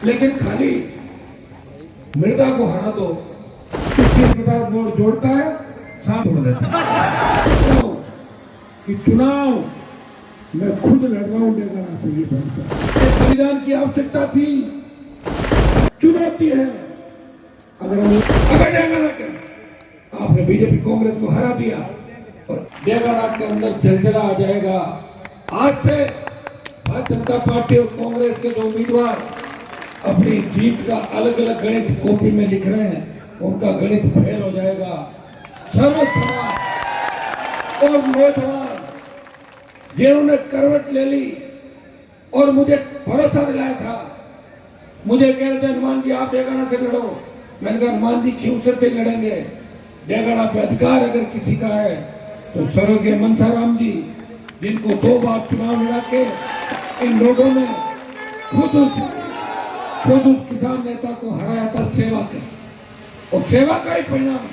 लेकिन खाली मृदा को हरा दो, 50 वोट जोड़ता है, साथ छोड़ देता है। कि चुनाव मैं खुद लड़वाऊं डेगाना से, ये बलिदान की आवश्यकता थी, चुनौती है। अगर डेगाना के आपने बीजेपी कांग्रेस को हरा दिया और डेगाना के अंदर जलजला आ जाएगा। आज से भारतीय जनता पार्टी और कांग्रेस के जो उम्मीदवार अपनी जीत का अलग अलग गणित कॉपी में लिख रहे हैं, उनका गणित फेल हो जाएगा। सर्व समाज और नौजवान जिन्होंने करवट ले ली और मुझे भरोसा दिलाया था, मुझे कह रहे थे हनुमान जी आप डेगाना से लड़ो, मैंने कहा हनुमान जी क्यों से लड़ेंगे, डेगाना पे अधिकार अगर किसी का है तो स्वर्गीय मनसाराम जी, जिनको 2 बार चुनाव मिला के इन लोगों ने खुद उस किसान नेता को हराया था सेवा के, और सेवा का ही परिणाम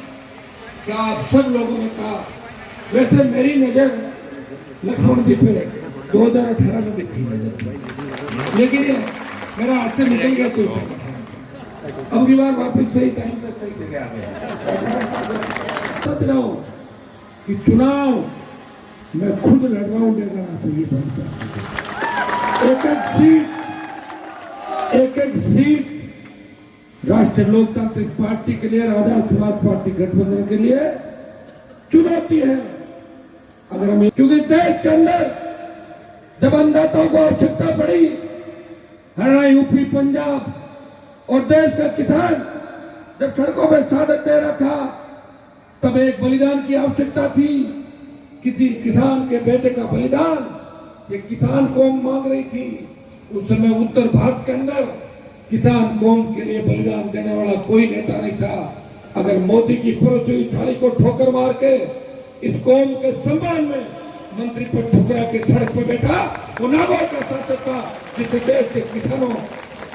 क्या आप सब लोगों ने कहा। वैसे मेरी नजर लक्ष्मण जी पे 2018 में दिखी नजर, लेकिन मेरा हाथ से निकल गया तो अब की बार वापस सही टाइम पर सही जगह आ गया। सच रहा हूं कि चुनाव मैं खुद लड़वाऊं डेगाना से, ये बनता एक सीट राष्ट्रीय लोकतांत्रिक पार्टी के लिए, राजा समाज पार्टी गठबंधन के लिए चुनौती है। अगर हम, क्योंकि देश के अंदर जब अन्नदाताओं को आवश्यकता पड़ी, हरियाणा, यूपी, पंजाब और देश का किसान जब सड़कों पर शहादत दे रहा था, तब एक बलिदान की आवश्यकता थी, किसी किसान के बेटे का बलिदान। ये किसान कौम मांग रही थी। उस समय उत्तर भारत के अंदर किसान कौम के लिए बलिदान देने वाला कोई नेता नहीं था। अगर मोदी की परोसी हुई थाली को ठोकर मार के इस कौम के सम्मान में मंत्री पर ठुकरा के सड़क पर बैठा, वो नागौर का शासक था, जिसने देश के किसानों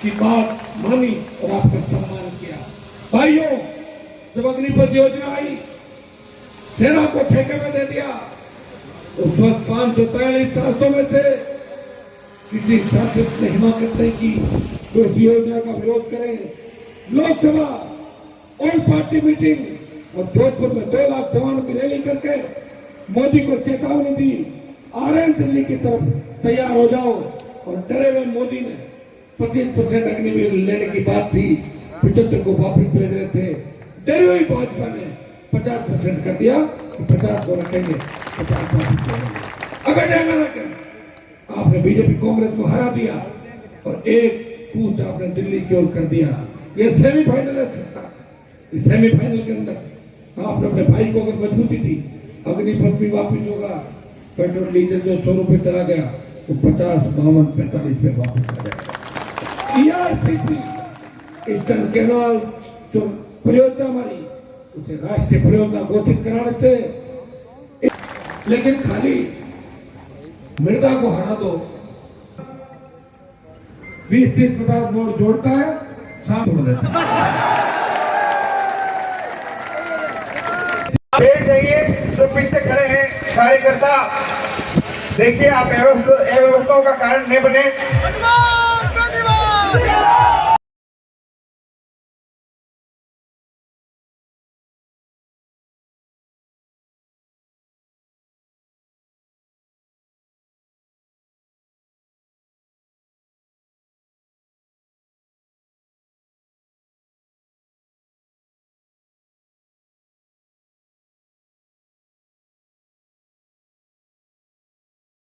की बात मानी और आपका सम्मान किया। भाइयों, जब अग्निपथ योजना आई, सेना को ठेके में दे दिया, उस वक्त 543 सांसदों में से किसी सांसद ने हिम्मत नहीं की तो इस योजना का विरोध करें। लोकसभा ऑल पार्टी मीटिंग और जोधपुर में 2 लाख जवानों की रैली करके मोदी को चेतावनी दी, आ रहे हैं दिल्ली की तरफ, तैयार हो जाओ। और डरे हुए मोदी ने 25% अग्निवीर लेने की बात थी, 75 को वापस भेज रहे थे। डरी हुई भाजपा ने 50% कर दिया, 50 को रखेंगे, 50 वापस भेजेंगे। अगर डेगाना के आपने बीजेपी कांग्रेस को हरा दिया और एक कूच आपने दिल्ली की ओर कर दिया, ये सेमीफाइनल है सत्ता। इस सेमीफाइनल के अंदर आपने अपने भाई को अगर मजबूती दी, अग्निपथ भी वापिस होगा, पेट्रोल डीजल जो 100 रुपए चला गया वो 50, 52, 45 पे वापस आ जाएगा। ERCP ईस्टर्न कैनाल जो परियोजना हमारी, उसे राष्ट्रीय परियोजना घोषित कराने से, लेकिन खाली मृदा को हरा दो, 20-30 वोट जोड़ता है, साथ छोड़ देता है। जो पीछे खड़े हैं कार्यकर्ता, देखिए आप अव्यवस्थाओं का कारण नहीं बने।